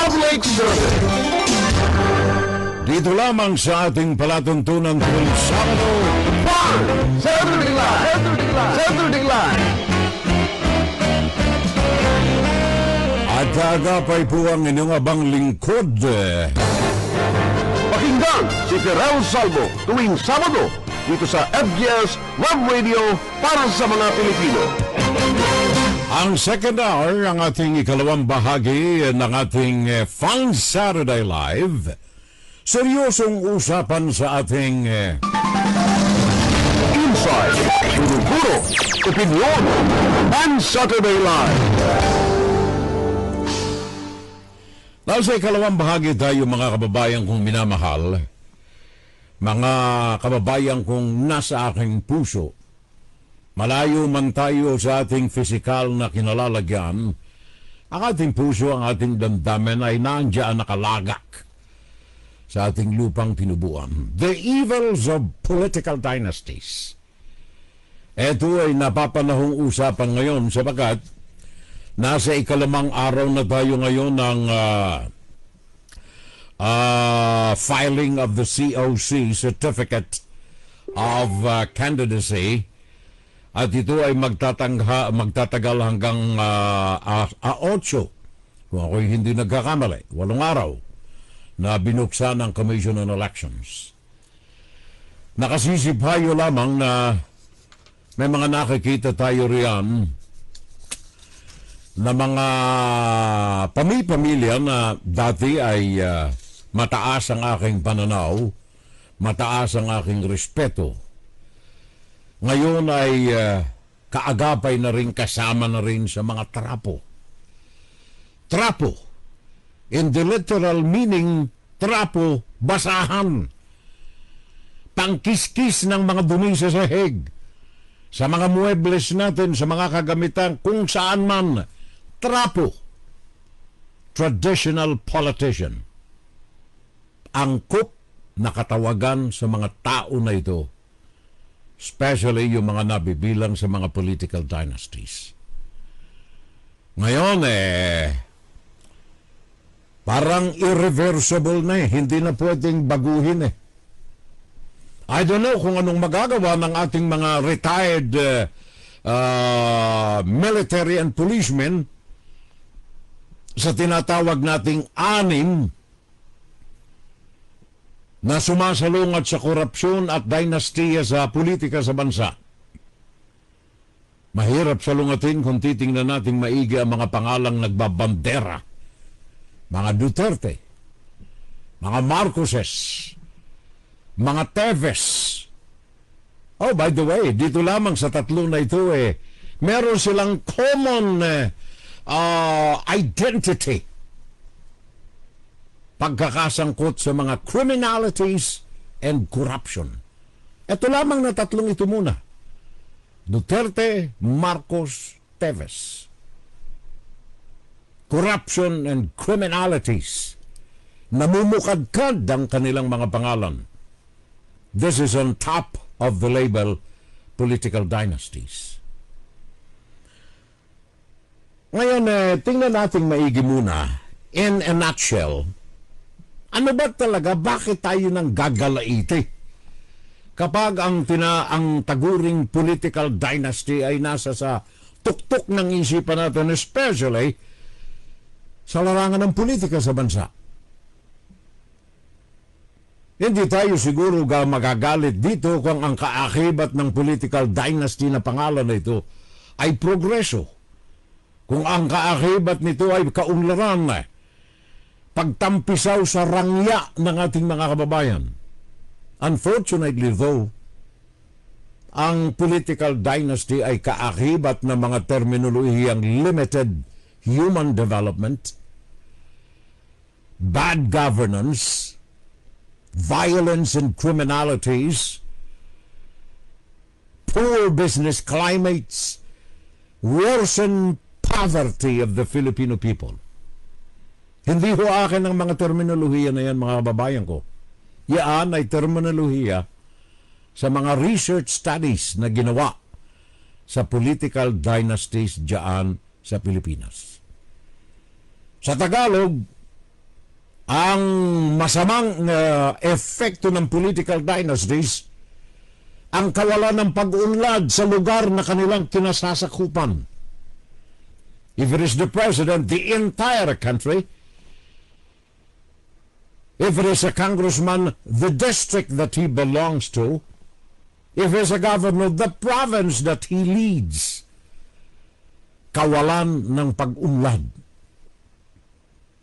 Public Service. Dito lamang sa ating palatuntunan tuwing Sabado. Saturday Live. At agapay po ang inyong abang lingkod. Pakinggan si Ferrell Salvo tuwing Sabado dito sa FGS Web Radio para sa mga Pilipino. Ang second hour, ang ating ikalawang bahagi ng ating Fun Saturday Live. Seryosong usapan sa ating Inside, Puro-Puro, Opinion, Fun Saturday Live. Dahil sa ikalawang bahagi tayo, mga kababayan kong minamahal, mga kababayan kong nasa aking puso, malayo man tayo sa ating pisikal na kinalalagyan, ang ating puso, ang ating damdamin ay nandiyan nakalagak sa ating lupang tinubuan. The evils of political dynasties. Ito ay napapanahong usapan ngayon sapagat nasa ikalamang araw na tayo ngayon ng filing of the COC, Certificate of Candidacy, at ito ay magtatagal hanggang 8, kung ako'y hindi nagkakamali, 8 araw na binuksan ng Commission on Elections. Nakasisipayo lamang na may mga nakikita tayo riyan na mga pamilya na dati ay mataas ang aking pananaw, mataas ang aking respeto. Ngayon ay kaagapay na rin, kasama na rin sa mga trapo. Trapo. In the literal meaning, trapo, basahan. Pangkiskis ng mga dumi sa sahig. Sa mga muebles natin, sa mga kagamitan, kung saan man, trapo. Traditional politician. Angkop na katawagan sa mga tao na ito, especially yung mga nabibilang sa mga political dynasties. Ngayon, parang irreversible na hindi na pwedeng baguhin I don't know kung anong magagawa ng ating mga retired military and policemen sa tinatawag nating 6 na sumasalungat sa korupsyon at dynastiya sa politika sa bansa. Mahirap salungatin kung titingnan nating maigi ang mga pangalang nagbabandera. Mga Duterte, mga Marcoses, mga Teves. Oh, by the way, dito lamang sa tatlo na ito meron silang common identity. Pagkakasangkot sa mga criminalities and corruption. Ito lamang na tatlong ito muna. Duterte, Marcos, Teves. Corruption and criminalities. Namumukadkad ang kanilang mga pangalan. This is on top of the label political dynasties. Ngayon, tingnan natin maigi muna. In a nutshell, ano ba talaga, bakit tayo nang gagalaiti? Kapag ang taguring political dynasty ay nasa sa tuktok ng isipan natin, especially sa larangan ng politika sa bansa. Hindi tayo siguro magagalit dito kung ang kaakibat ng political dynasty na pangalan na ito ay progreso. Kung ang kaakibat nito ay kaunlaran, pagtampisaw sa rangya ng ating mga kababayan. Unfortunately though, ang political dynasty ay kaakibat ng mga terminolohiyang limited human development, bad governance, violence and criminalities, poor business climates, worsen poverty of the Filipino people. Hindi ho akin ang mga terminolohiya na yan, mga kababayan ko. Yan ay terminolohiya sa mga research studies na ginawa sa political dynasties diyan sa Pilipinas. Sa Tagalog, ang masamang epekto ng political dynasties, ang kawalan ng pag-unlad sa lugar na kanilang kinasasakupan. If it is the president, the entire country. If it is a congressman, the district that he belongs to. If it is a governor, the province that he leads. Kawalan ng pag-unlad.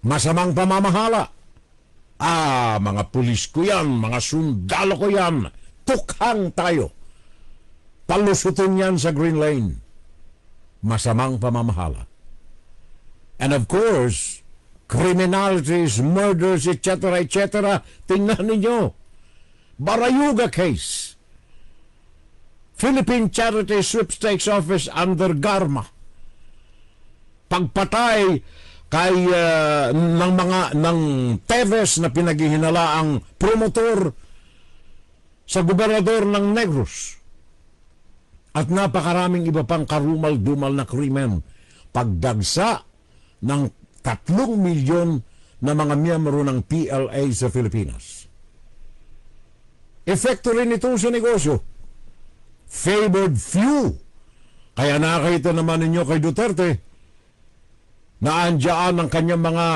Masamang pamamahala. Mga pulis ko yan, mga sundalo ko yan. Tukhang tayo. Palusutin yan sa Green Lane. Masamang pamamahala. And of course, criminalities, murders, etc., etc. Tingnan ninyo. Barayuga case. Philippine Charity Sweepstakes Office under Garma. Pagpatay kay ng Teves na pinaghihinalaang promotor sa gobernador ng Negros. At napakaraming iba pang karumal-dumal na krimen. Pagdagsa ng 3 milyon na mga miyembro ng PLA sa Pilipinas. Epekto rin ito sa negosyo. Favored few. Kaya nakita naman ninyo kay Duterte na andyan ang kanyang mga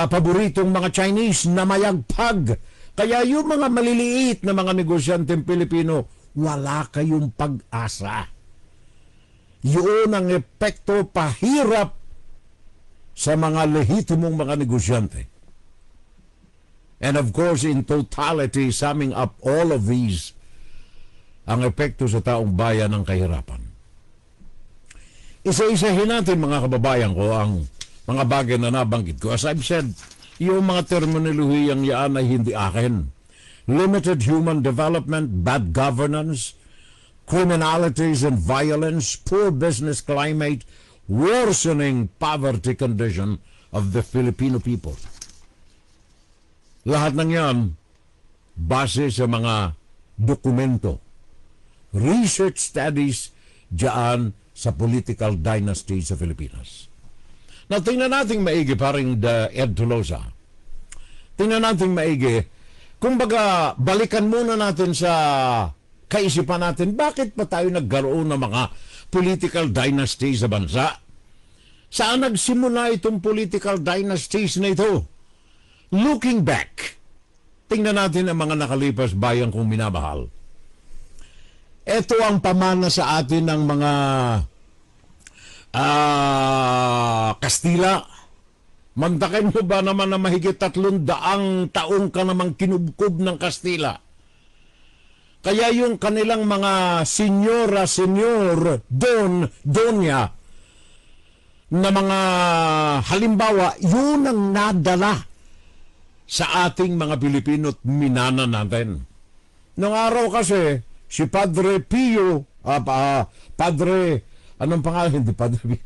paboritong mga Chinese na mayagpag. Kaya yung mga maliliit na mga negosyanteng Pilipino, wala kayong pag-asa. Yun ang epekto pahirap sa mga lehitimong mga negosyante. And of course, in totality, summing up all of these, ang epekto sa taong bayan ng kahirapan. Isa-isahin natin, mga kababayan ko, ang mga bagay na nabanggit ko. As I've said, yung mga terminolohiyang yan ay hindi akin. Limited human development, bad governance, criminalities and violence, poor business climate, worsening poverty condition of the Filipino people. Lahat ng yan, base sa mga dokumento, research studies dyan sa political dynasty sa Pilipinas. Now, tingnan natin maigi, paring Ed Tolosa. Tingnan natin maigi, kumbaga, balikan muna natin sa kaisipan natin, bakit pa tayo nagkaroon ng mga political dynasty sa bansa? Saan nagsimula itong political dynasties na ito? Looking back, tingnan natin ang mga nakalipas bayan kong minamahal. Ito ang pamana sa atin ng mga Kastila. Mantakin mo ba naman na mahigit 300 taong ka namang kinubkob ng Kastila? Kaya yung kanilang mga senyora, senyor, donya, na mga halimbawa, yun ang nadala sa ating mga Pilipino at minana natin. Noong araw kasi, si Padre Pio, Padre, anong pangalan? Hindi Padre Pio.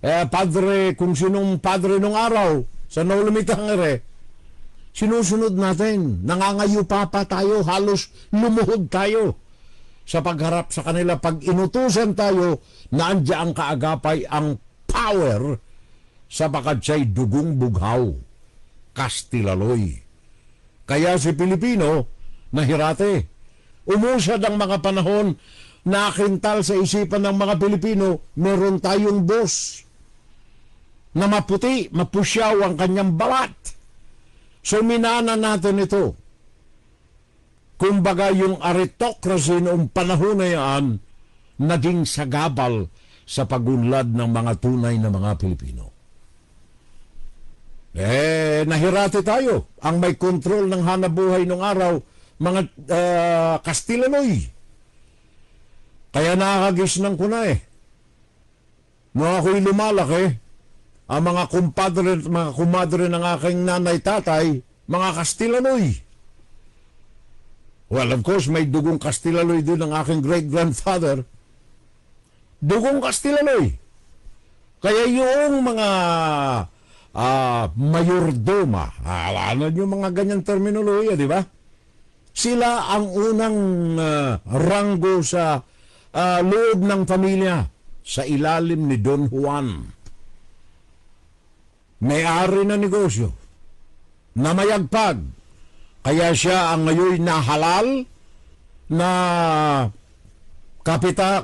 Padre, kung sinong padre nung araw, sa Naulumitangere, sinusunod natin. Nangangayupa pa tayo, halos lumuhod tayo sa pagharap sa kanila. Pag inutusan tayo, naandya ang kaagapay, ang power sa bakadsay dugong bughaw, Kastilaloy. Kaya si Pilipino, nahirate. Umusad ang mga panahon, nakintal sa isipan ng mga Pilipino, meron tayong boss na maputi, mapusyaw ang kanyang balat. So minana natin ito. Kumbaga yung aristocracy noong panahon na yan, naging sagabal sa pagunlad ng mga tunay na mga Pilipino. Nahirati tayo. Ang may kontrol ng hanabuhay nung araw, mga Kastilanoy. Kaya nakakagisnan ko na Nung ako'y lumalaki, ang mga kumpadre at mga kumadre ng aking nanay-tatay, mga Kastilanoy. Well, of course, may dugong Kastilanoy din ng aking great-grandfather. Dugong Kastilanoy. Kaya yung mga mayordoma, ano yung mga ganyang terminolohiya, di ba? Sila ang unang ranggo sa loob ng pamilya sa ilalim ni Don Juan. May-ari na negosyo. na mayagpag. Kaya siya ang ngayon nahalal na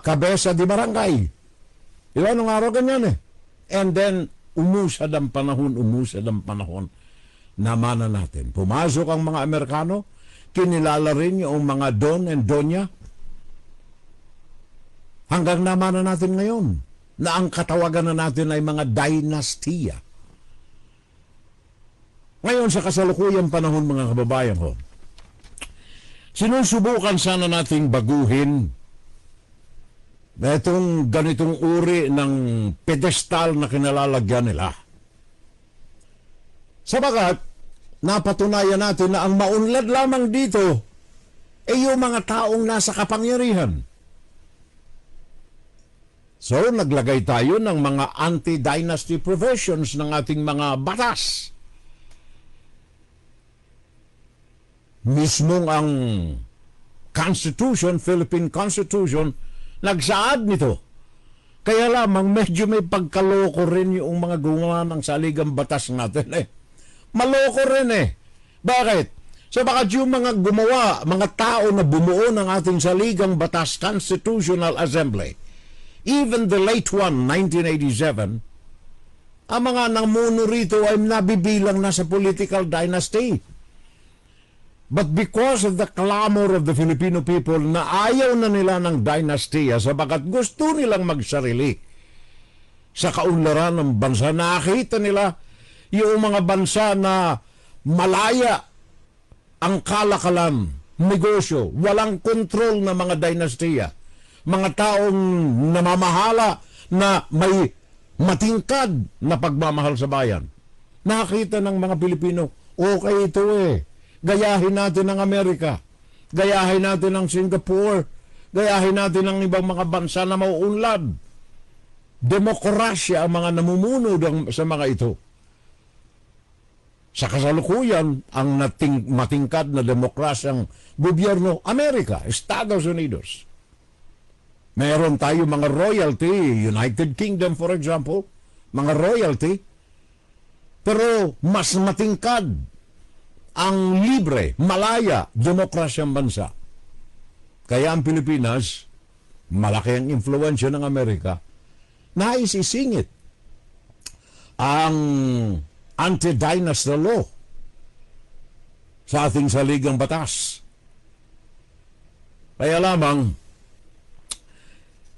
kabesa di barangay. Diba, nung araw ganyan eh. And then, umusad ang panahon, namana natin. Pumasok ang mga Amerikano, kinilala rin yung mga Don and Donya, hanggang namana natin ngayon, na ang katawagan na natin ay mga dynastiya. Ngayon sa kasalukuyang panahon, mga kababayan ko, sinusubukan sana nating baguhin itong ganitong uri ng pedestal na kinalalagyan nila. Sabagat, napatunayan natin na ang maunlad lamang dito ay yung mga taong nasa kapangyarihan. So, naglagay tayo ng mga anti-dynasty provisions ng ating mga batas. Mismong ang Constitution, Philippine Constitution, nagsaad nito. Kaya lamang medyo may pagkaloko rin yung mga gumawa ng saligang batas natin eh. Maloko rin eh. Bakit? Sabagat yung mga gumawa, mga tao na bumuo ng ating saligang batas, Constitutional Assembly, even the late one, 1987, ang mga namuno rito ay nabibilang na sa political dynasty. But because of the clamor of the Filipino people na ayaw na nila ng dynastiya sabagat gusto nilang magsarili sa kaunlaran ng bansa, nakita nila yung mga bansa na malaya ang kalakalan, negosyo, walang kontrol na mga dynastiya, mga taong namamahala na may matingkad na pagmamahal sa bayan. Nakita ng mga Pilipino, okay ito eh. Gayahin natin ang Amerika, gayahin natin ang Singapore, gayahin natin ang ibang mga bansa na mauunlad. Demokrasya ang mga namumuno sa mga ito. Sa kasalukuyan, ang matingkad na demokrasyang gobyerno, Amerika, Estados Unidos. Meron tayo mga royalty, United Kingdom for example, mga royalty, pero mas matingkad ang libre, malaya, demokrasyang bansa. Kaya ang Pilipinas, malaki ang influensya ng Amerika, nais isingit ang anti-dynasty law sa ating saligang batas. Kaya lamang,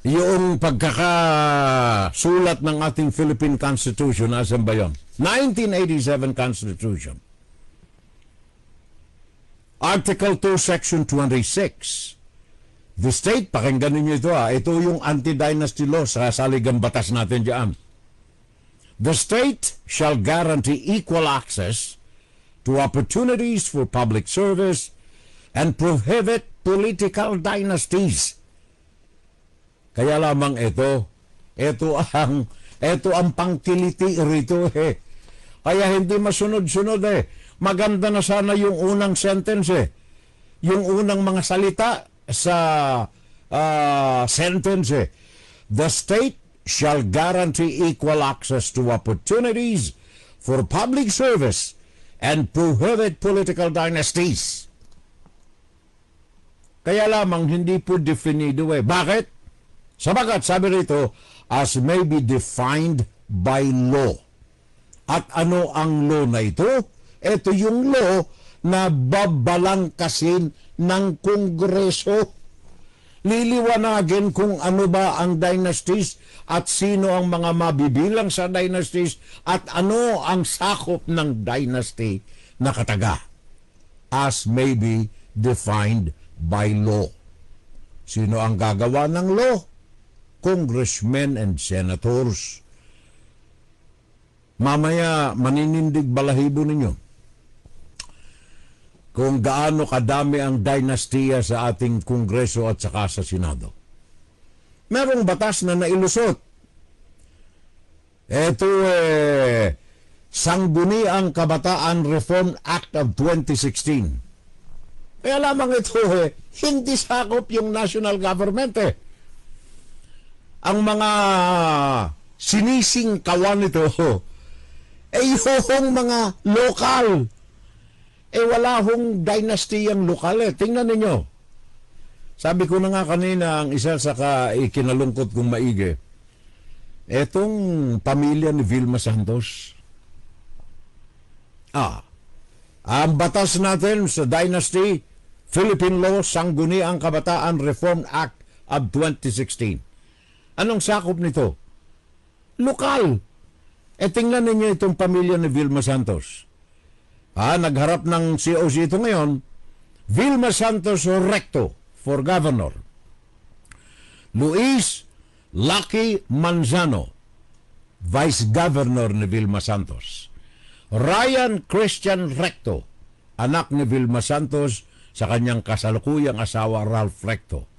yung pagkakasulat ng ating Philippine Constitution, asan ba yun? 1987 Constitution. Article 2, Section 26. The state, pakinggan ninyo ito ito yung anti-dynasty law sa saligang batas natin dyan. The state shall guarantee equal access to opportunities for public service and prohibit political dynasties. Kaya lamang ito ang pangkiliti rito eh. Kaya hindi masunod-sunod eh. Maganda na sana yung unang sentence eh. Yung unang mga salita sa sentence eh. The state shall guarantee equal access to opportunities for public service and prohibit political dynasties. Kaya lamang hindi po definido eh. Bakit? Sabagat sabi rito, as may be defined by law. At ano ang law na ito? Ito yung law na babalangkasin ng Kongreso. Liliwanagin kung ano ba ang dynasties at sino ang mga mabibilang sa dynasties at ano ang sakop ng dynasty na kataga. As may be defined by law. Sino ang gagawa ng law? Congressmen and senators. Mamaya maninindig balahibo ninyo kung gaano kadami ang dynastiya sa ating Kongreso at saka sa Senado. Merong batas na nailusot. Ito Sangguniang Kabataan Reform Act of 2016. Kaya lamang ito hindi sakop yung national government Ang mga sinisingkawan nito yung mga lokal wala hong dynasty ang lokal eh. Tingnan ninyo. Sabi ko na nga kanina, ang isa sa ikinalungkot kong maigi, etong pamilya ni Vilma Santos. Ang batas natin sa dynasty, Philippine Law, Sangguniang Kabataan Reform Act of 2016. Anong sakop nito? Lokal. Tingnan ninyo itong pamilya ni Vilma Santos. Nagharap ng COC ito ngayon. Vilma Santos Recto for Governor. Luis Lucky Manzano, Vice Governor ni Vilma Santos. Ryan Christian Recto, anak ni Vilma Santos sa kanyang kasalukuyang asawa Ralph Recto.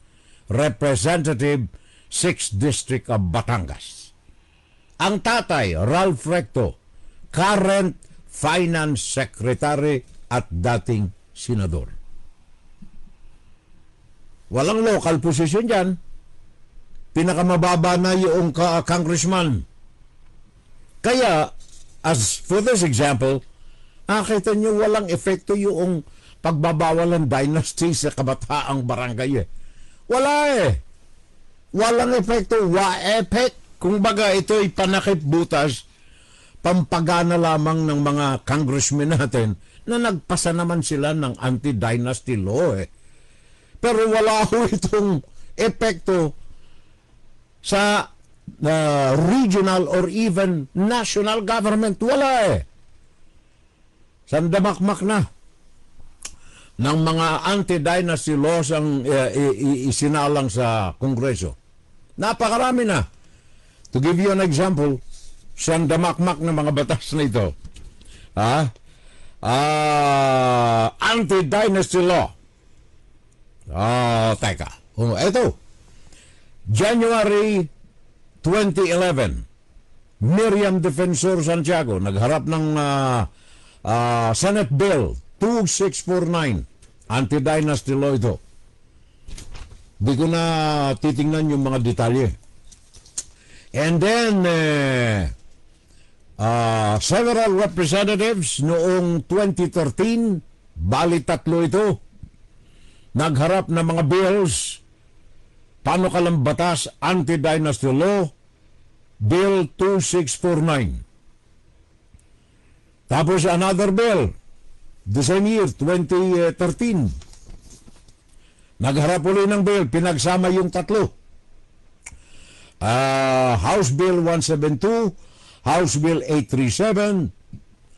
Representative 6th District of Batangas. Ang tatay, Ralph Recto, current Finance Secretary at dating senador. Walang local position dyan. Pinakamababa na yung congressman. Kaya, as for this example, nakita nyo walang epekto yung pagbabawal ng dynasty sa kabataang barangay. Wala eh. Walang epekto. Wa-epek. Kung baga ito'y panakip butas, pampagana lamang ng mga congressmen natin na nagpasa naman sila ng anti-dynasty law eh. Pero wala ho itong epekto sa regional or even national government. Wala eh. Sandamakmak na ng mga anti-dynasty laws ang isinalang sa Kongreso. Napakarami na. To give you an example, sandamakmak ng mga batas na ito. Anti-dynasty law. Teka. Ito. January 2011, Miriam Defensor Santiago nagharap ng Senate Bill 2649. Anti-dynasty law ito. Di ko na titingnan yung mga detalye. And then, several representatives noong 2013, bali 3 ito, nagharap ng mga bills, panukalang batas, anti-dynasty law, Bill 2649. Tapos another bill, the same year, 2013, nagharap ulit ng bill, pinagsama yung 3. House Bill 172, House Bill 837,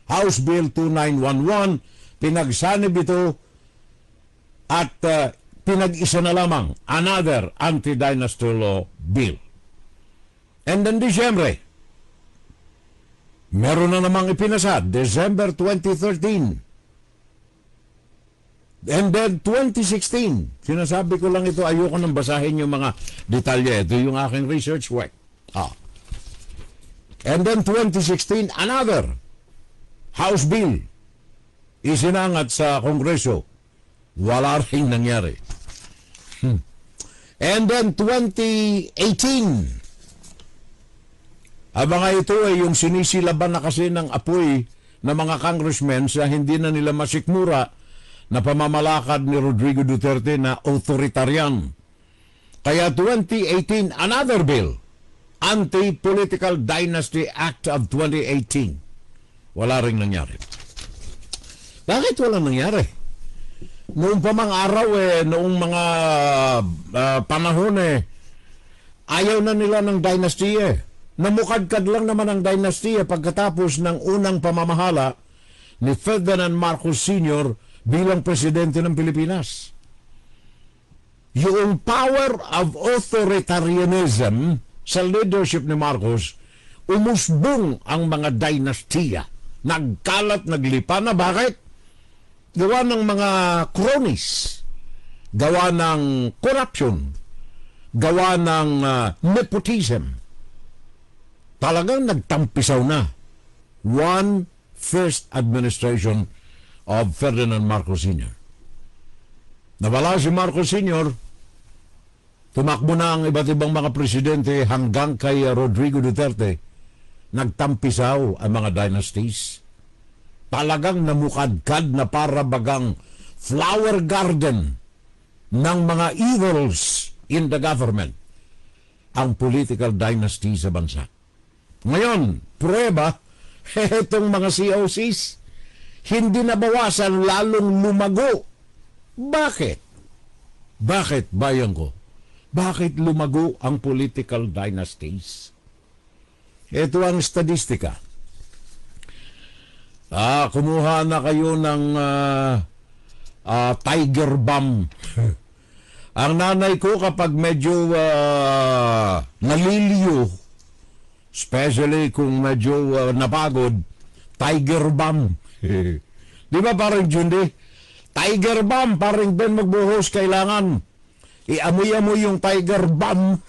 House Bill 2911, pinagsanib ito at pinag-isa na lamang, another anti-dynasty law bill. And then Disyembre, meron na namang ipinasa, December 2013. And then 2016, sinasabi ko lang ito, ayoko nang basahin yung mga detalye. Ito yung aking research work. And then 2016, another House Bill isinangat sa Kongreso. Wala rin nangyari. And then 2018, mga ito ay yung sinisilaban na kasi ng apoy ng mga congressmen sa hindi na nila masikmura na pamamalakad ni Rodrigo Duterte na authoritarian. Kaya 2018, another bill, Anti-Political Dynasty Act of 2018. Wala ring nangyari. Bakit wala nangyari? Noong pamang araw noong mga panahon ayaw na nila ng dynasty Namukadkad lang naman ang dynasty pagkatapos ng unang pamamahala ni Ferdinand Marcos Sr. bilang presidente ng Pilipinas. Yung power of authoritarianism sa leadership ni Marcos, umusbong ang mga dynastiya. Nagkalat, naglipa na. Bakit? Gawa ng mga cronies, gawa ng corruption, gawa ng nepotism. Talagang nagtampisaw na. One first administration of Ferdinand Marcos Sr. Nawala si Marcos Sr., tumakbo na ang iba't ibang mga presidente hanggang kay Rodrigo Duterte. Nagtampisaw ang mga dynasties. talagang namukadkad na para bagang flower garden ng mga evils in the government ang political dynasty sa bansa. Ngayon, prueba, itong mga COCs, hindi nabawasan, lalong lumago. Bakit? Bakit, bayan ko? Bakit lumago ang political dynasties? Ito ang statistika. Kumuha na kayo ng tiger balm. Ang nanay ko kapag medyo naliliyo, especially kung medyo napagod, tiger balm. Di ba parang Jundi? Tiger balm, parang Ben magbuhos, kailangan iamoy-amoy yung tiger balm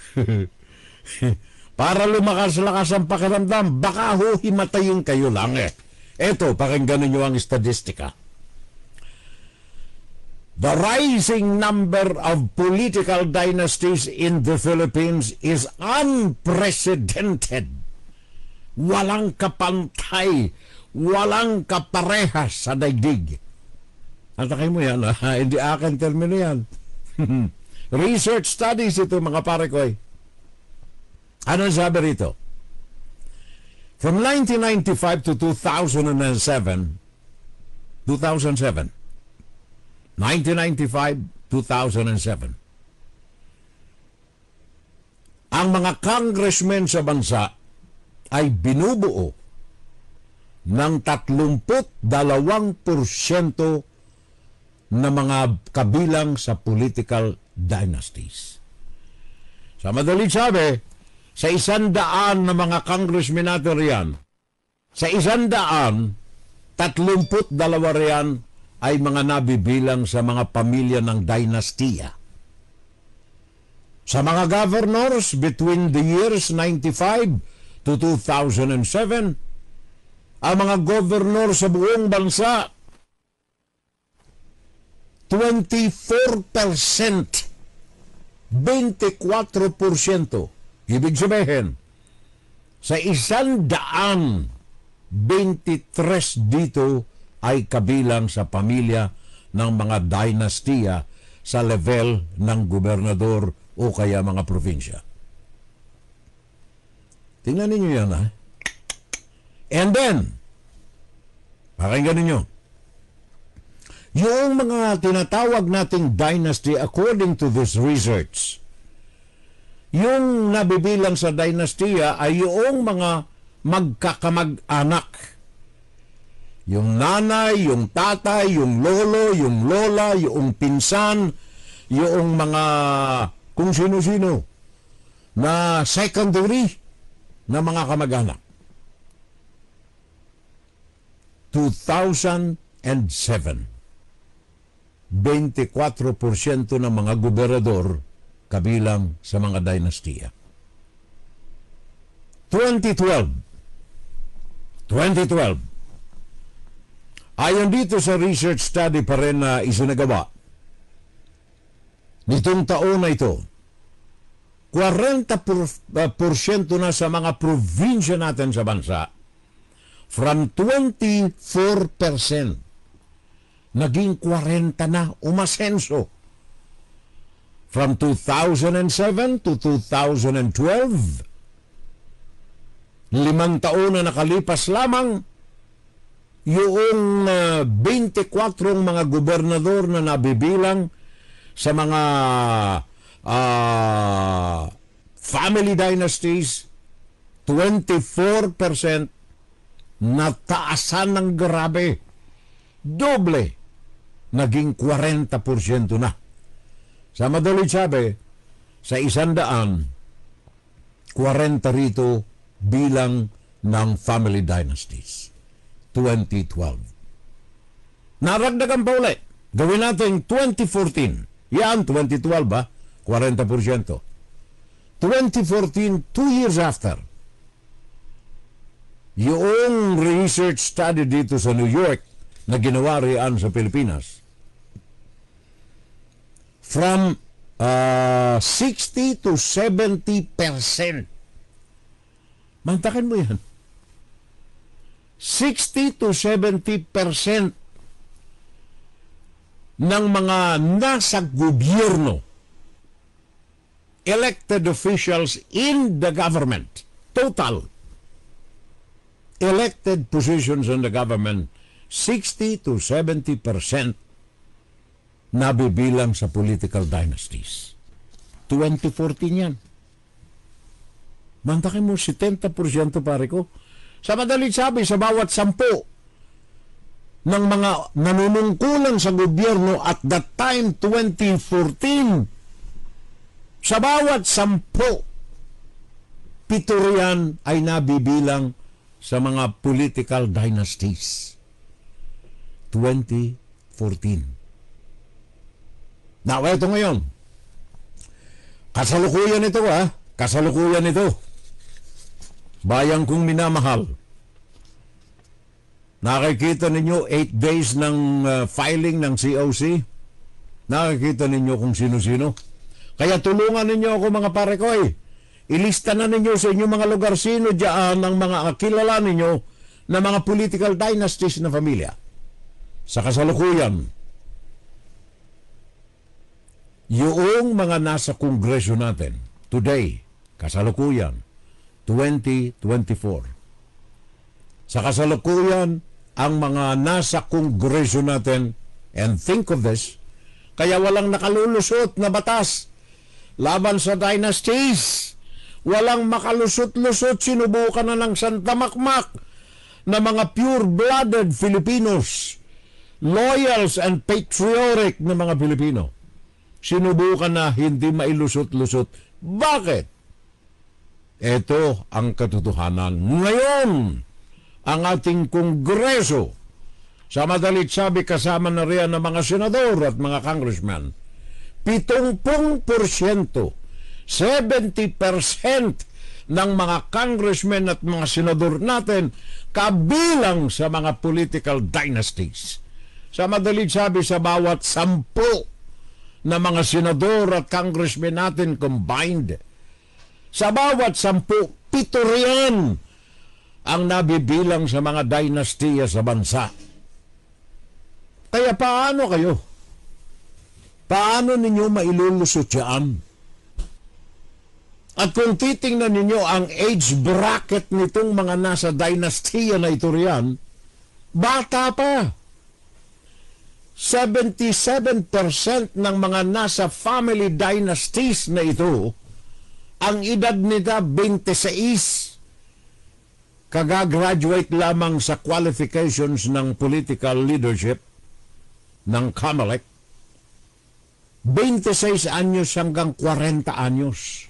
para lumakas-lakas ang pakiramdam. Baka himatayin kayo lang eh. Eto, pakinggan niyo ang statistika. The rising number of political dynasties in the Philippines is unprecedented. Walang kapantay, walang kaparehas sa daigdig. Atakay mo yan, hindi akin termino yan. Research studies ito, mga pare ko. Anong sabi rito? From 1995 to 2007, 1995-2007, ang mga congressmen sa bansa ay binubuo ng 32% na mga kabilang sa political dynasties. Sa madaling sabi, sa 100 na mga congressmen natin riyan, sa 100, 32 riyan ay mga nabibilang sa mga pamilya ng dinastiya. Sa mga governors between the years 95 to 2007, ang mga governor sa buong bansa, 24%, 24%. Ibig sabihin, sa 123 dito ay kabilang sa pamilya ng mga dinastiya sa level ng gobernador o kaya mga probinsya. Tingnan ninyo yan, ha? And then, pakinggan ninyo, yung mga tinatawag nating dynasty according to this research, yung nabibilang sa dinastiya ay yung mga magkakamag-anak. Yung nanay, yung tatay, yung lolo, yung lola, yung pinsan, yung mga kung sino-sino na secondary na mga kamag-anak. 2007, 24% ng mga gobernador kabilang sa mga dinastiya. 2012, ayon dito sa research study pa rin na isinagawa nitong taon na ito, 40% na sa mga probinsya natin sa bansa, from 24%, naging 40 na, umasenso. From 2007 to 2012, 5 taon na nakalipas lamang, yung 24 mga gobernador na nabibilang sa mga family dynasties, 24% nataasan ng grabe. Doble, naging 40% na. Sa madaling sabi, sa 100, 40 rito bilang ng family dynasties. 2012. Naragdagan pa ulit. Gawin natin 2014. Yan, 2012 ba? 40%. 2014, 2 years after, yung research study dito sa New York na ginawa riyan sa Pilipinas, from 60 to 70%. Mantakin mo yan. 60 to 70% ng mga nasa gobyerno, elected officials in the government, total elected positions in the government, 60 to 70% nabibilang sa political dynasties. 2014 yan. Mantakin mo, 70% pare ko. Sa madaling sabi, sa bawat 10 ng mga nanunungkulan sa gobyerno at that time, 2014, sa bawat 10, 7 riyan ay nabibilang sa mga political dynasties. 2014. Now, ito ngayon. Kasalukuyan ito Kasalukuyan ito. Bayang kong minamahal. Nakikita ninyo 8 days ng filing ng COC. Nakikita ninyo kung sino-sino. Kaya tulungan ninyo ako mga pare ko Ilista na ninyo sa inyong mga lugar sino diyan ang mga kilala ninyo na mga political dynasties na pamilya. Sa kasalukuyan, yung mga nasa kongreso natin, today, kasalukuyan, 2024. Sa kasalukuyan, ang mga nasa kongreso natin, and think of this, kaya walang nakalulusot na batas laban sa dynasties. Walang makalusot-lusot, sinubukan na ng santamakmak na mga pure-blooded Filipinos, loyals and patriotic na mga Pilipino. Sinubukan na hindi mailusot-lusot. Bakit? Ito ang katotohanan. Ngayon, ang ating kongreso, sa madalit sabi kasama na riyan ng mga senador at mga congressman, 70%, 70% ng mga congressmen at mga senador natin kabilang sa mga political dynasties. Sa madaling sabi, sa bawat 10 na mga senador at congressmen natin combined, sa bawat 10, 7 riyan ang nabibilang sa mga dynastiya sa bansa. Kaya paano kayo? Paano ninyo mailulusot yan? At kung titingnan ninyo ang age bracket nitong mga nasa dynastiya na ito riyan, bata pa. 77% ng mga nasa family dynasties na ito, ang edad nila 26. Kagagraduate lamang sa qualifications ng political leadership ng COMELEC. 26 anyos hanggang 40 anyos.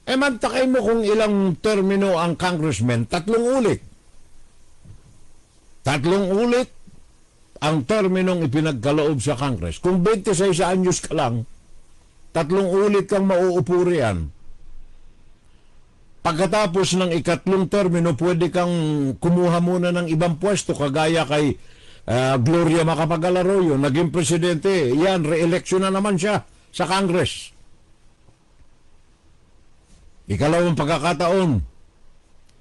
Mantakay mo kung ilang termino ang congressman, 3 ulit. 3 ulit ang terminong ipinagkaloob sa Congress. Kung 26 anyos ka lang, 3 ulit kang mauupo riyan. Pagkatapos ng 3 termino, pwede kang kumuha muna ng ibang pwesto, kagaya kay Gloria Macapagal Arroyo, naging presidente. Yan, re-election na naman siya sa Congress. Ikalawang pagkakataon.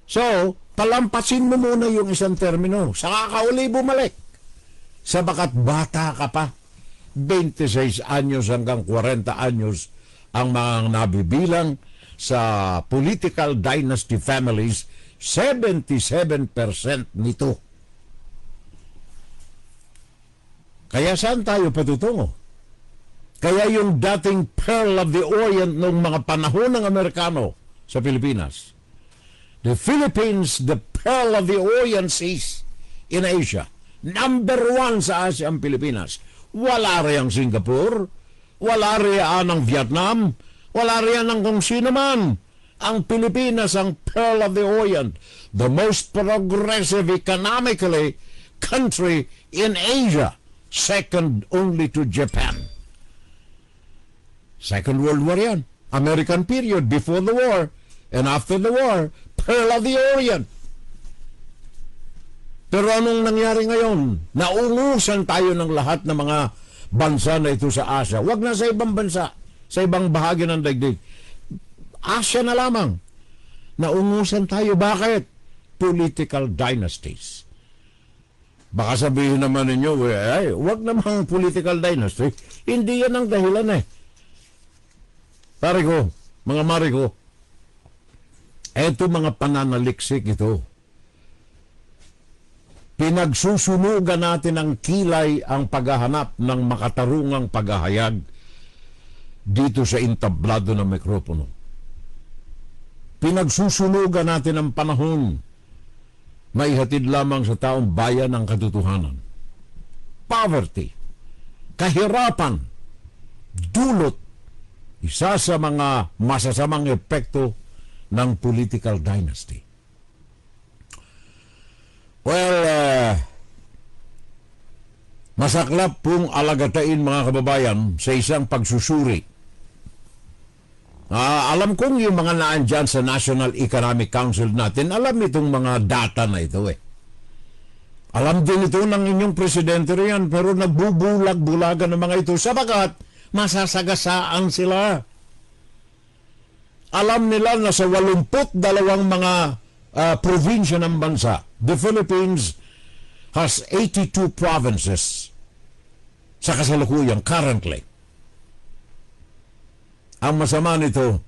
So, palampasin mo muna yung isang termino. Saka ka uli bumalik. Sabagat bata ka pa. 26 anyos hanggang 40 anyos ang mga nabibilang sa political dynasty families. 77% nito. Kaya saan tayo patutungo? Kaya yung dating Pearl of the Orient ng mga panahon ng Amerikano sa Pilipinas, the Philippines, the Pearl of the Orient Seas in Asia, number 1 sa Asia ang Pilipinas. Wala riyang Singapore, wala riyang ang Vietnam, wala riyang ng kung sino man. Ang Pilipinas ang Pearl of the Orient, the most progressive economically country in Asia, second only to Japan. Second World War yan. American period, before the war and after the war, Pearl of the Orient. Pero anong nangyari ngayon? Naungusan tayo ng lahat ng mga bansa na ito sa Asia. Huwag na sa ibang bansa, sa ibang bahagi ng daigdig. Asia na lamang. Naungusan tayo. Bakit? political dynasties. Baka sabihin naman ninyo, ay, wag namang political dynasty. Hindi yan ang dahilan eh. Pare ko, mga mare ko, eto mga pananaliksik ito. Pinagsusunugan natin ng kilay ang paghahanap ng makatarungang paghahayag dito sa entablado ng mikropono. Pinagsusunugan natin ang panahon maihatid lamang sa taong bayan ang katotohanan. Poverty, kahirapan, dulot, isa sa mga masasamang epekto ng political dynasty. Well, masaklap pong alagatain mga kababayan sa isang pagsusuri. Alam kong yung mga naandyan sa National Economic Council natin, alam itong mga data na ito eh. Alam din ito ng inyong presidente riyan, pero nagbubulag-bulagan ng mga ito sabagat masasagasaan sila. Alam nila na sa 82 mga probinsya ng bansa, the Philippines has 82 provinces sa kasalukuyan currently. Ang masama nito,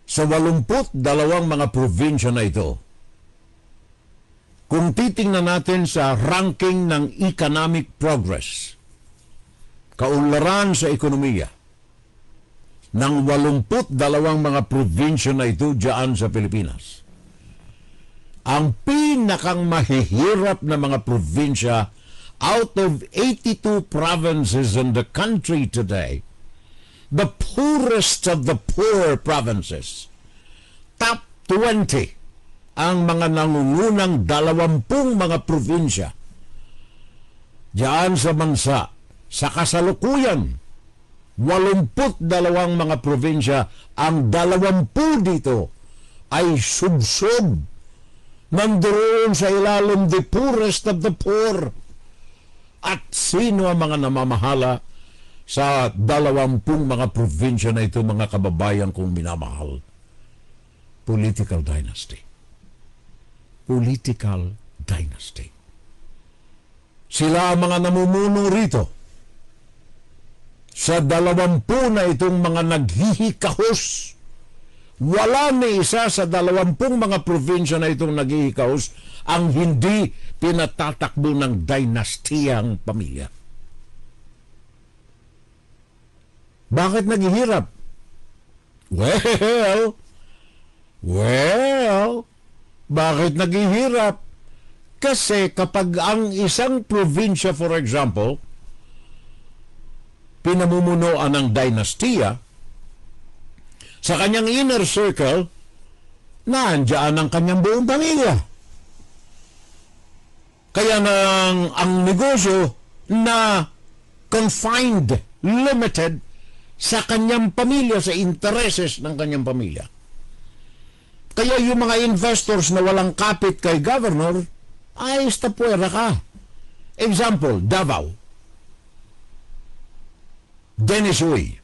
sa 82 mga probinsya na ito, kung titingnan natin sa ranking ng economic progress, kaunlaran sa ekonomiya, ng 82 mga probinsya na ito diyan sa Pilipinas. Ang pinakang mahihirap na mga probinsya out of 82 provinces in the country today, the poorest of the poor provinces, top 20 ang mga nangungunang 20 mga probinsya diyan sa bansa. Sa kasalukuyan, 82 mga probinsya, ang 20 dito ay subsob, nandoon sa ilalim the poorest of the poor. At sino ang mga namamahala sa 20 mga probinsya na ito, mga kababayan kong minamahal? Political dynasty. Political dynasty. Sila ang mga namumuno rito. Sa 20 na itong mga naghihikahos, wala ni isa sa 20 mga probinsya na itong naghihikahos ang hindi pinatatakbo ng dynastiyang pamilya. Bakit naghihirap? Well, bakit naghihirap? Kasi kapag ang isang probinsya, for example, pinamumunuan ng dynastiya, sa kanyang inner circle, naandyan ang kanyang buong pamilya. Kaya ang negosyo na confined, limited sa kanyang pamilya, sa intereses ng kanyang pamilya. Kaya yung mga investors na walang kapit kay governor, ay estapwera ka. Example, Davao. Dennis Uy.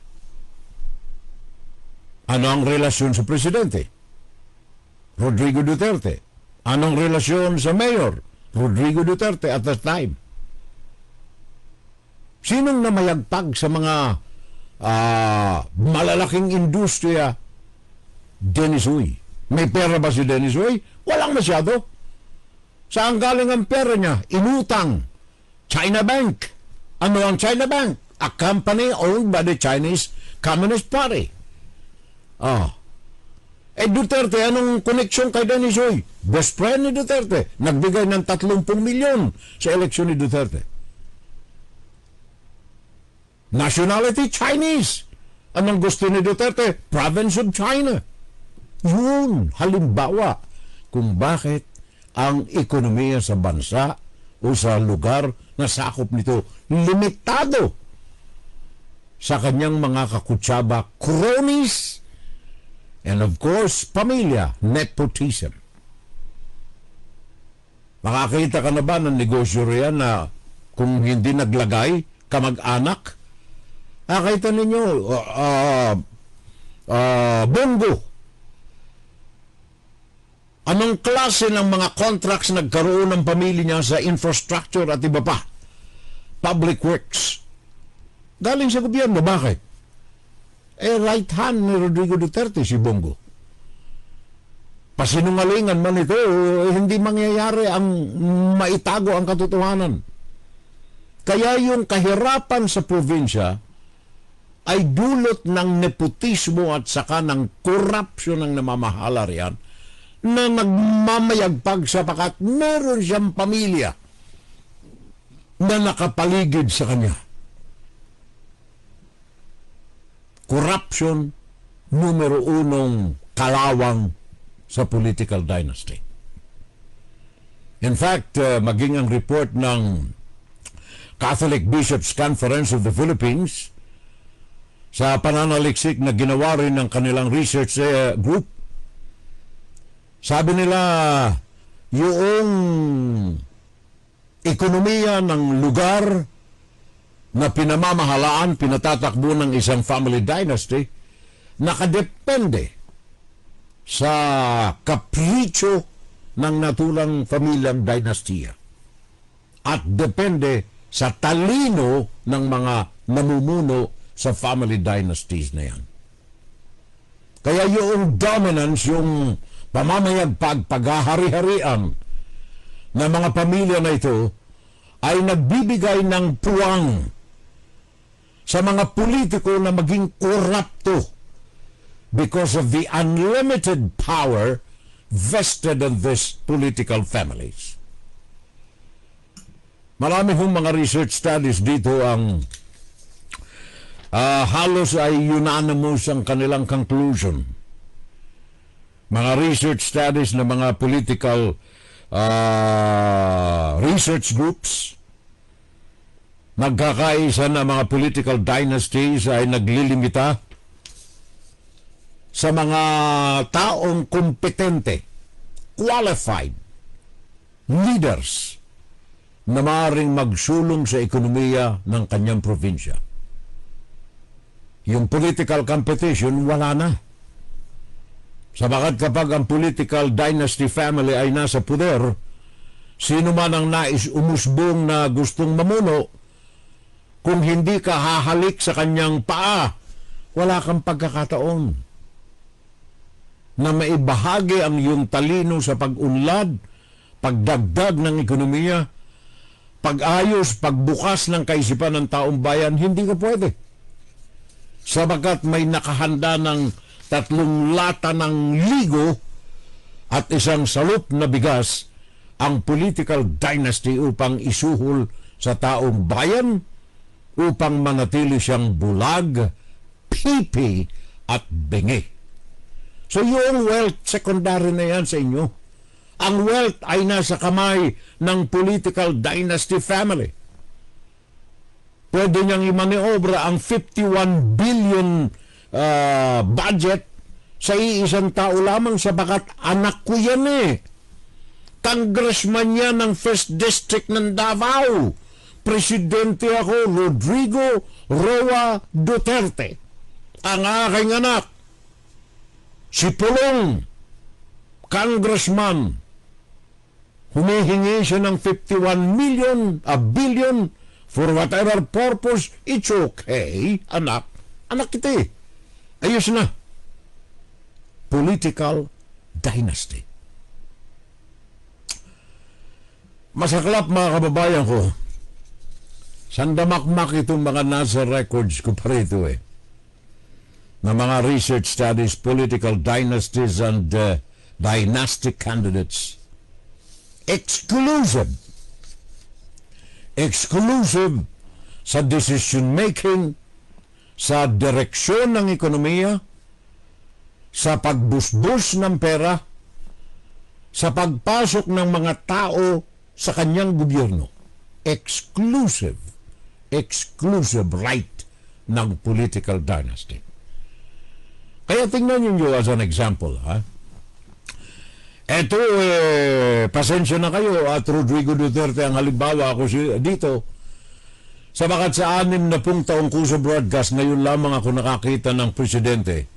Ano ang relasyon sa presidente? Rodrigo Duterte. Anong relasyon sa mayor? Rodrigo Duterte at that time. Sinong namayagpag sa mga malalaking industriya? Dennis Uy. May pera ba si Dennis Uy? Walang masyado. Saan galing ang pera niya? Inutang. China Bank. Ano ang China Bank? A company owned by the Chinese Communist Party. Duterte, anong connection kay Dennis Uy? Best friend ni Duterte. Nagbigay ng 30 milyon sa eleksyon ni Duterte. Nationality, Chinese. Anong gusto ni Duterte? Province of China. Yun, halimbawa kung bakit ang ekonomiya sa bansa o sa lugar na sakop nito limitado sa kanyang mga kakutsaba, cronies, and of course, pamilya, nepotism. Makakita ka na ba ng negosyo riyan na kung hindi naglagay, kamag-anak? Nakita ninyo, Bongo. Anong klase ng mga contracts nagkaroon ng pamilya niya sa infrastructure at iba pa? Public works. Galing sa gobyerno. Bakit? Right hand ni Rodrigo Duterte si Bongo. Pasinungalingan man ito, hindi mangyayari ang maitago ang katotohanan. Kaya yung kahirapan sa probinsya ay dulot ng nepotismo at saka ng korupsyon ng namamahala riyan na nagmamayagpag sapagat meron siyang pamilya na nakapaligid sa kanya. Corruption, numero unong kalawang sa political dynasty. In fact, maging ang report ng Catholic Bishops' Conference of the Philippines sa pananaliksik na ginawa rin ng kanilang research group, sabi nila yung ekonomiya ng lugar na pinamamahalaan, pinatatakbo ng isang family dynasty, nakadepende sa kapritsyo ng natulang pamilyang dynastiya at depende sa talino ng mga namumuno sa family dynasties na yan. Kaya yung dominance, yung pamamayagpag, paghahari-harian ng mga pamilya na ito ay nagbibigay ng puwang sa mga politiko na maging korapto because of the unlimited power vested in these political families. Marami hong mga research studies dito ang halos ay unanimous ang kanilang conclusion. Mga research studies ng mga political research groups, nagkakaisa na mga political dynasties ay naglilimita sa mga taong kompetente, qualified leaders na maaaring magsulong sa ekonomiya ng kanyang probinsya. Yung political competition, wala na. Sabagat kapag ang political dynasty family ay nasa poder, sino man ang nais umusbong na gustong mamuno, kung hindi ka hahalik sa kanyang paa, wala kang pagkakataon na maibahagi ang iyong talino sa pag-unlad, pagdagdag ng ekonomiya, pag-ayos, pagbukas ng kaisipan ng taong bayan. Hindi ka pwede. Sabagat may nakahanda ng 3 lata ng ligo at isang salup na bigas ang political dynasty upang isuhol sa taong bayan upang manatili siyang bulag, pipi at bingi. So yung wealth, secondary na yan sa inyo. Ang wealth ay nasa kamay ng political dynasty family. Pwede niyang imaniobra ang 51 billion budget sa iisang tao lamang sabagat anak ko yan eh. Congressman yan ng 1st District ng Davao. Presidente ako, Rodrigo Roa Duterte. Ang aking anak, si Pulong, congressman, humihingi siya ng 51 million, a billion, for whatever purpose. It's okay, anak. Anak kita eh. Ayos na. Political dynasty. Masaklap mga kababayan ko. Sandamakmak itong mga nasa records ko pa rito eh. Na mga research studies, political dynasties and dynastic candidates. Exclusive sa decision making, sa direksyon ng ekonomiya, sa pagbusbus ng pera, sa pagpasok ng mga tao sa kanyang gobyerno. Exclusive right ng political dynasty. Kaya tingnan niyo as an example, ha? Eto, pasensya na kayo at Rodrigo Duterte ang halimbawa ako dito. Sabagat sa 60 taong ko sa broadcast, ngayon lamang ako nakakita ng presidente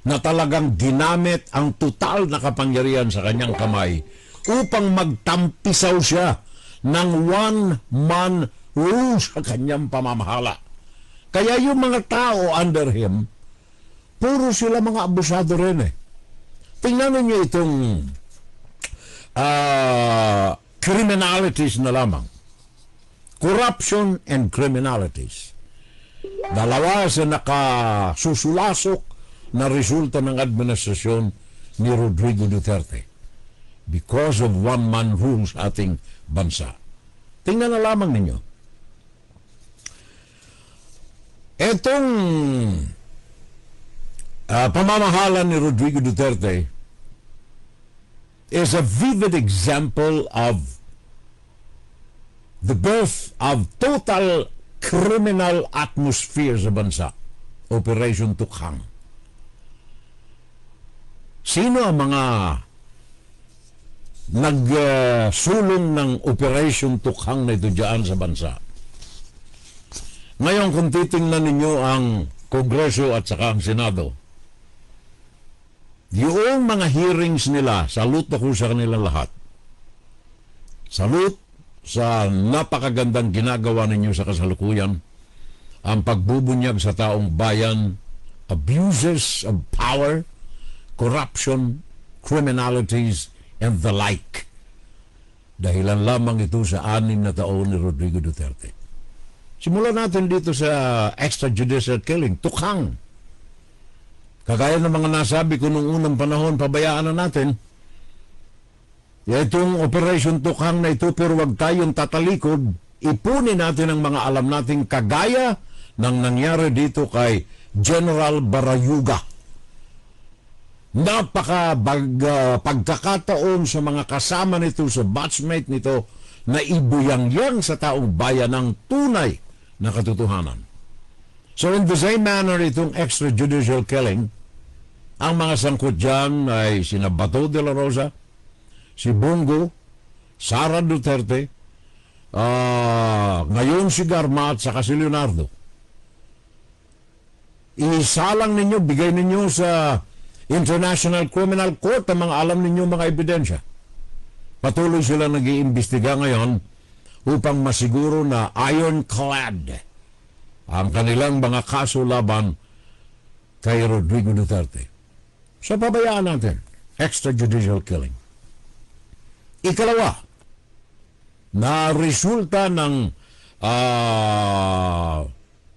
na talagang ginamit ang total na kapangyarihan sa kanyang kamay upang magtampisaw siya ng one-man rule sa kanyang pamamahala. Kaya yung mga tao under him, puro sila mga abusado rin eh. Tingnan niyo itong criminalities na lamang. Corruption and criminalities. Dalawa sa nakasusulasok na resulta ng administrasyon ni Rodrigo Duterte because of one-man rule sa ating bansa. Tingnan na lamang ninyo. Etong pamamahala ni Rodrigo Duterte is a vivid example of the birth of total criminal atmosphere sa bansa. Operation Tukhang. Sino ang mga nagsulong ng Operation Tukhang na ito dyan sa bansa? Ngayon, kung titingnan ninyo ang Kongreso at saka ang Senado, yung mga hearings nila, salute ako sa kanila lahat. Salute sa napakagandang ginagawa ninyo sa kasalukuyan, ang pagbubunyag sa taong bayan, abuses of power, corruption, criminalities, and the like. Dahilan lamang ito sa 6 na taon ni Rodrigo Duterte. Simulan natin dito sa extrajudicial killing, Tukhang. Kagaya ng mga nasabi ko nung unang panahon, pabayaan na natin. Itong Operation Tukhang na ito, pero wag tayong tatalikod. Ipunin natin ang mga alam nating kagaya ng nangyari dito kay General Barayuga. Pagkakataon sa mga kasama nito, sa batchmate nito, na ibuyangyang sa taong bayan ng tunay na katotohanan. So in the same manner, itong extrajudicial killing, ang mga sangkot dyan ay sina Bato de la Rosa, si Bongo, Sara Duterte, ngayon si Garma at saka si Leonardo. Isalang ninyo, bigay ninyo sa International Criminal Court ang mga alam ninyo mga ebidensya. Patuloy sila nag-iimbestiga ngayon upang masiguro na ironclad ang kanilang mga kaso laban kay Rodrigo Duterte. So pabayaan natin, extrajudicial killing. Ikalawa, na resulta ng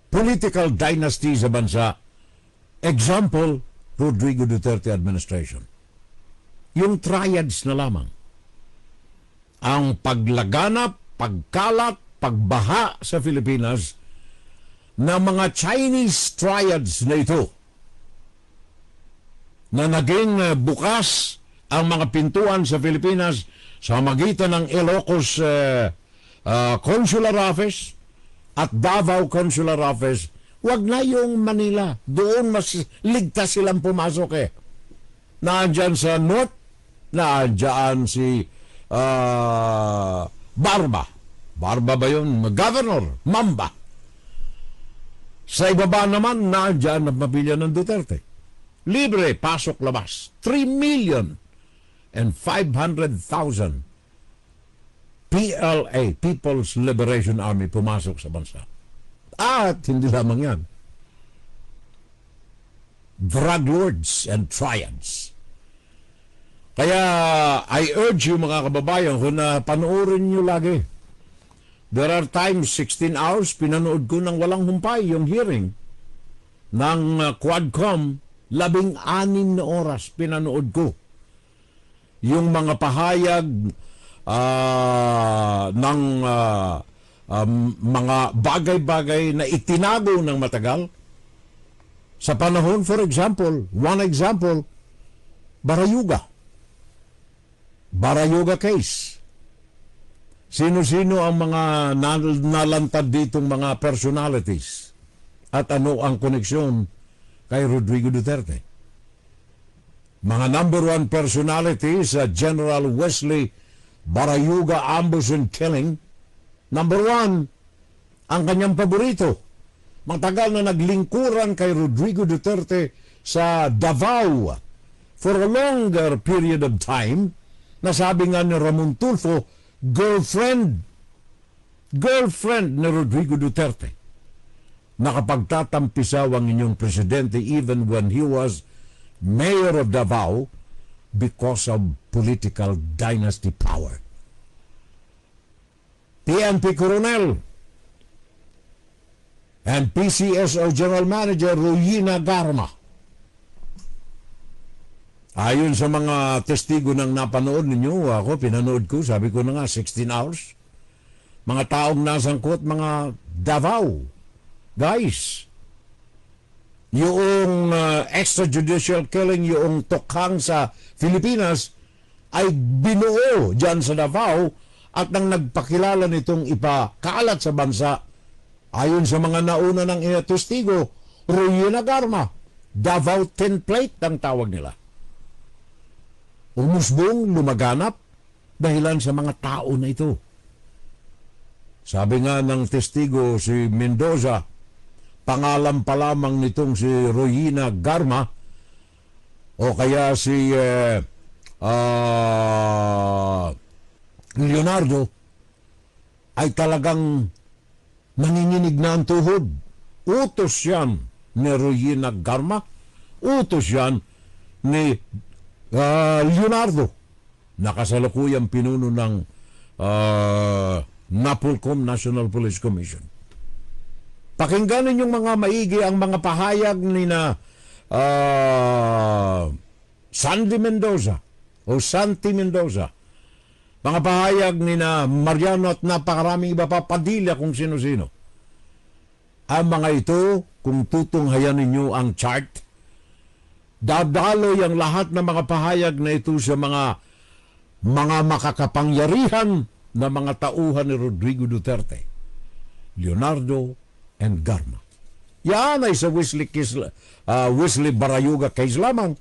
political dynasty sa bansa, example, Rodrigo Duterte administration. Yung triads na lamang. Ang paglaganap, pagkalat, pagbaha sa Pilipinas na mga Chinese triads na ito na naging bukas ang mga pintuan sa Pilipinas sa magitan ng Ilocos Consular Office at Davao Consular Office. Wag na yung Manila. Doon mas ligtas silang pumasok eh. Naandyan sa North, naandyan si Barba. Barba ba yun? Governor Mamba. Sa ibaba naman, naandyan ang pamilya ng Duterte. Libre, pasok, labas. 3,500,000 PLA, People's Liberation Army, pumasok sa bansa. At hindi lamang yan. Drug lords and triads. Kaya I urge you mga kababayan ko na panoorin nyo lagi. There are times, 16 hours, pinanood ko ng walang humpay yung hearing ng Quadcom, 16 na oras pinanood ko. Yung mga pahayag ng mga bagay-bagay na itinago ng matagal sa panahon, for example, one example, Barayuga case. Sino-sino ang mga nalantad ditong mga personalities at ano ang koneksyon kay Rodrigo Duterte? Mga number 1 personalities, General Wesley Barayuga ambush and killing. Number 1, ang kanyang paborito. Matagal na naglingkuran kay Rodrigo Duterte, sa Davao for a longer period of time, nasabi nga ni Ramon Tulfo, girlfriend ni Rodrigo Duterte. Nakapagtatampisaw ang inyong presidente even when he was mayor of Davao because of political dynasty power. PNP Coronel and PCSO General Manager Rowena Garma. Ayon sa mga testigo ng napanood ninyo, ako pinanood ko, sabi ko na nga 16 hours. Mga taong nasangkot, mga Davao guys. Yung extrajudicial killing, yung tukhang sa Pilipinas ay binuo dyan sa Davao, at nang nagpakilala nitong ipakaalat sa bansa, ayon sa mga nauna ng testigo, Rowena Garma, Davao template ang tawag nila. Umusbong, lumaganap, dahilan sa mga tao na ito. Sabi nga ng testigo si Mendoza, pangalan pa lamang nitong si Rowena Garma o kaya si Leonardo ay talagang nanginginig na ang tuhod. Utos yan ni Rowena Garma, utos yan ni Leonardo, nakasalukuyang pinuno ng NAPOLCOM, National Police Commission. Pakinggan ninyong mga maigi ang mga pahayag ni na Santi Mendoza, mga pahayag ni na Mariano at napakaraming iba pa, Padilla, kung sino-sino. Ang mga ito, kung tutunghayan ninyo ang chart, dadaloy ang lahat ng mga pahayag na ito sa mga makakapangyarihan na mga tauhan ni Rodrigo Duterte, Leonardo and Garma. Yan ay sa Wesley Barayuga case lamang.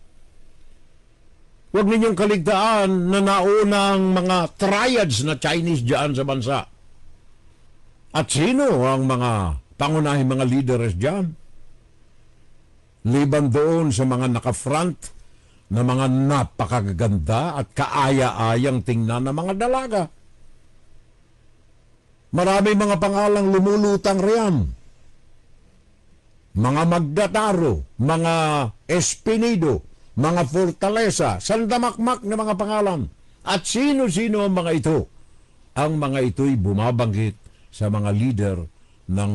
Huwag ninyong kaligtaan na naunang mga triads na Chinese diyan sa bansa. At sino ang mga pangunahing mga leaders diyan? Liban doon sa mga naka-front na mga napakaganda at kaaya-ayang tingnan na mga dalaga. Marami mga pangalang lumulutang riyan. Mga Magdataro, mga Espinido, mga Fortaleza, sandamakmak na mga pangalan. At sino-sino ang mga ito? Ang mga ito'y bumabanggit sa mga leader ng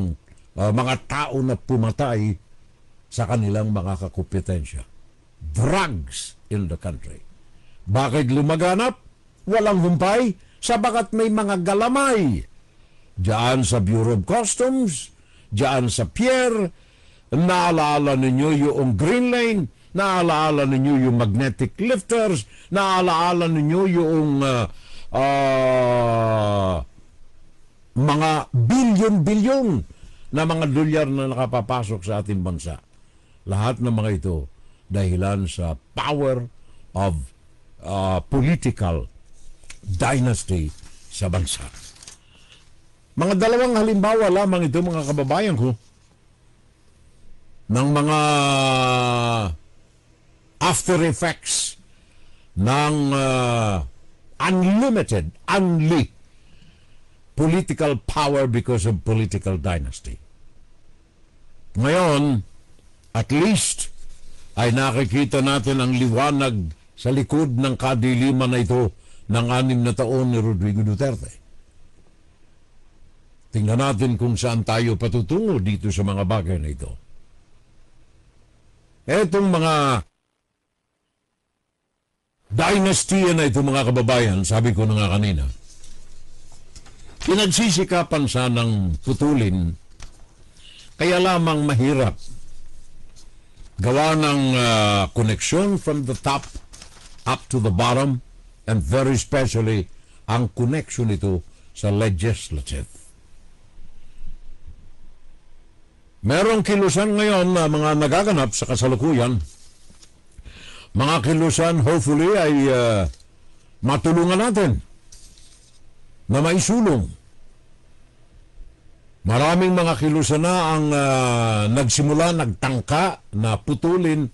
mga tao na pumatay sa kanilang mga kakompetensya. Drugs in the country. Bakit lumaganap? Walang humpay, sabagat may mga galamay. Diyan sa Bureau of Customs, diyan sa Pier, naalaala ninyo yung Green Lane, naalaala ninyo yung magnetic lifters, naalaala ninyo yung mga bilyon-bilyon na mga dolyar na nakapapasok sa ating bansa. Lahat ng mga ito dahilan sa power of political dynasty sa bansa. Mga dalawang halimbawa lamang ito, mga kababayan ko, ng mga after effects ng unlimited political power because of political dynasty. Ngayon, at least ay nakikita natin ang liwanag sa likod ng kadiliman na ito ng 6 na taon ni Rodrigo Duterte. Tingnan natin kung saan tayo patutungo dito sa mga bagay na ito. Etong mga dynasty na ito, mga kababayan, sabi ko na nga kanina, pinagsisikapan sanang putulin, kaya lamang mahirap. Gawa ng connection from the top up to the bottom, and very especially ang connection ito sa legislative. Merong kilusan ngayon na mga nagaganap sa kasalukuyan. Mga kilusan hopefully ay matulungan natin na maisulong. Maraming mga kilusan na ang nagsimula, nagtangka na putulin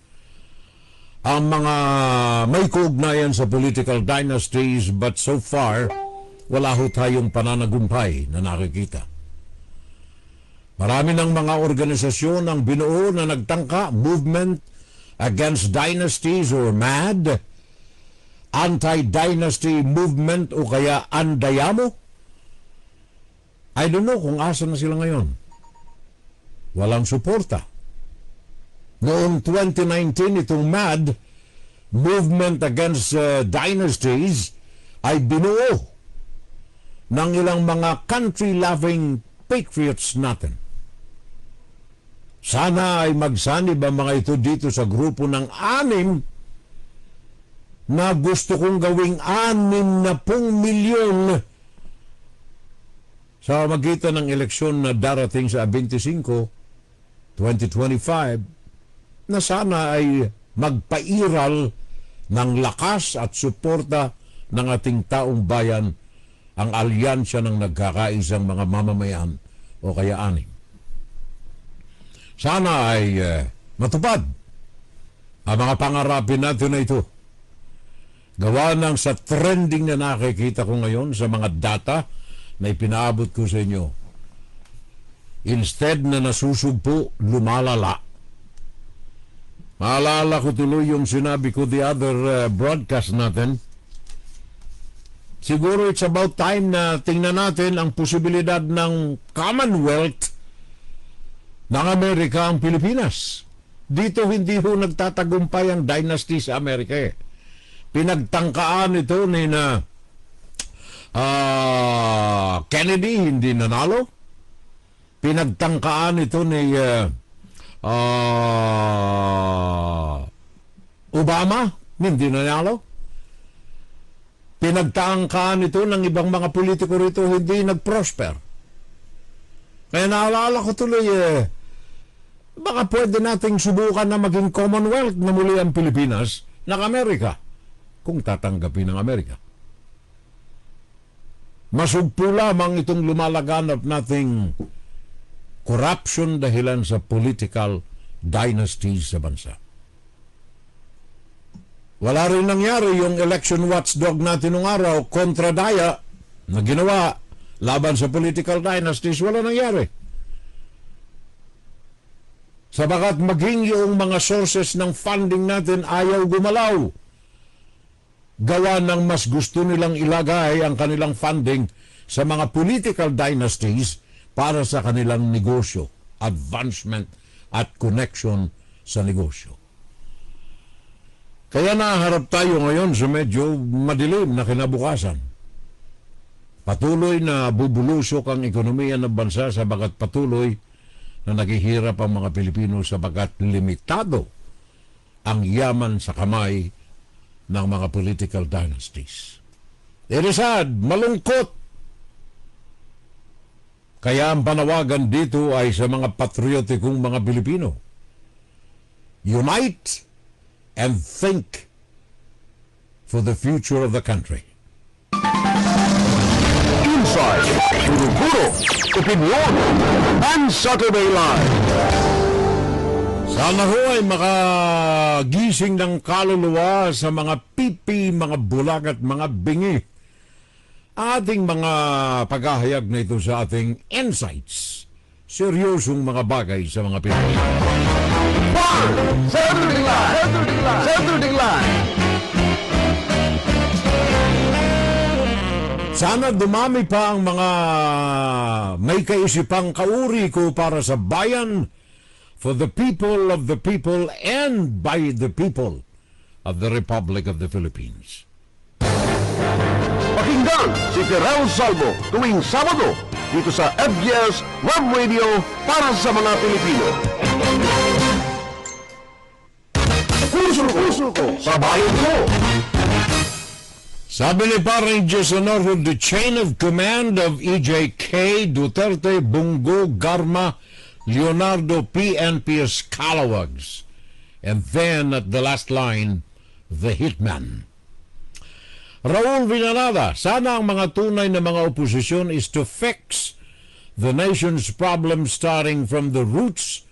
ang mga may kaugnayan sa political dynasties, but so far, wala ho tayong pananagumpay na nakikita. Marami ng mga organisasyon ang binuo na nagtangka, Movement Against Dynasties or MAD, Anti-Dynasty Movement o kaya Andayamo. I don't know kung asa na sila ngayon. Walang suporta. Noong 2019, itong MAD, Movement Against Dynasties, ay binuo ng ilang mga country-loving patriots natin. Sana ay magsanib ang mga ito dito sa grupo ng 6 na gusto kong gawing 60 milyon sa magitan ng eleksyon na darating sa 25, 2025, na sana ay magpairal ng lakas at suporta ng ating taong bayan ang alyansya ng nagkakaisang mga mamamayan o kaya 6. Sana ay matupad ang mga pangarapin natin na ito. Gawa ng sa trending na nakikita ko ngayon sa mga data na ipinaabot ko sa inyo. Instead na nasusugpo, lumalala. Maalala ko tuloy yung sinabi ko the other broadcast natin. Siguro it's about time na tingnan natin ang posibilidad ng Commonwealth ng Amerika ang Pilipinas. Dito hindi ho nagtatagumpay ang dynasty sa Amerika eh. Pinagtangkaan ito ni na Kennedy, hindi nanalo. Pinagtangkaan ito ni Obama, hindi nanalo. Pinagtangkaan ito ng ibang mga politiko rito, hindi nag-prosper. Kaya naalala ko tuloy baka pwede nating subukan na maging Commonwealth na muli ang Pilipinas ng Amerika kung tatanggapin ng Amerika. Masugpo lamang itong lumalaganap nating corruption dahilan sa political dynasties sa bansa. Wala rin nangyari yung election watchdog natin nung araw kontra Daya na ginawa laban sa political dynasties. Wala nangyari. Sabagat maging yung mga sources ng funding natin ayaw gumalaw. Gawa ng mas gusto nilang ilagay ang kanilang funding sa mga political dynasties para sa kanilang negosyo, advancement at connection sa negosyo. Kaya naharap tayo ngayon sa medyo madilim na kinabukasan. Patuloy na bubulusok ang ekonomiya ng bansa sabagat patuloy na naghihirap ang mga Pilipino sabagat limitado ang yaman sa kamay ng mga political dynasties. It is sad, malungkot. Kaya ang panawagan dito ay sa mga patriotikong mga Pilipino. Unite and think for the future of the country. Inside, Guro-Guro, Opinion, and Saturday Live. Sana ho ay makagising ng kaluluwa sa mga pipi, mga bulag at mga bingi. Ating mga paghahayag na ito sa ating insights. Seryosong mga bagay sa mga Pilipino. Saturday Live! Saturday Live! Sana dumami pa ang mga may kaisipang kauri ko para sa bayan, for the people of the people and by the people of the Republic of the Philippines. Pakinggan si Ferrell Salvo tuwing Sabado dito sa FBS Web Radio para sa mga Pilipino. Puso ko sa bayan ko. Sabi ni Parang Jason Orho, the chain of command of EJK, Duterte, Bungo, Garma, Leonardo, PNP Scalawags. And then at the last line, the hitman. Raul Villanada, sana ang mga tunay na mga oposisyon is to fix the nation's problems starting from the roots